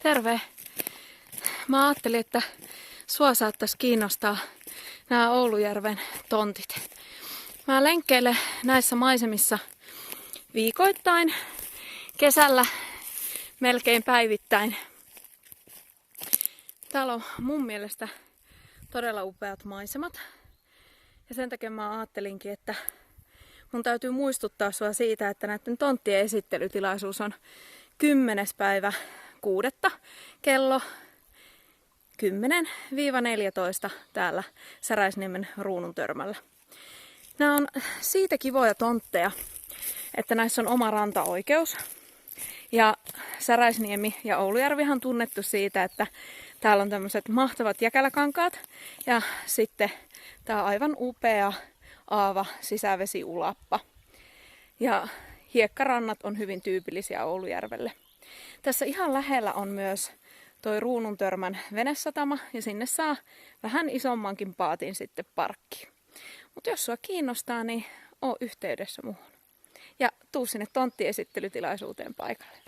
Terve! Mä ajattelin, että sua saattaisi kiinnostaa nämä Oulujärven tontit. Mä lenkkeilen näissä maisemissa viikoittain, kesällä melkein päivittäin. Täällä on mun mielestä todella upeat maisemat. Ja sen takia mä ajattelinkin, että mun täytyy muistuttaa sua siitä, että näiden tonttien esittelytilaisuus on 10. päivä 6. kello 10-14 täällä Säräisniemen Ruununtörmällä. Nämä on siitä kivoja tontteja, että näissä on oma rantaoikeus. Ja Säräisniemi ja Oulujärvihan on tunnettu siitä, että täällä on tämmöiset mahtavat jäkäläkankaat ja sitten tää aivan upea aava sisävesiulappa. Ja hiekkarannat on hyvin tyypillisiä Oulujärvelle. Tässä ihan lähellä on myös toi Ruununtörmän venesatama ja sinne saa vähän isommankin paatin sitten parkkiin. Mutta jos sua kiinnostaa, niin oo yhteydessä muuhun. Ja tuu sinne tonttiesittelytilaisuuteen paikalle.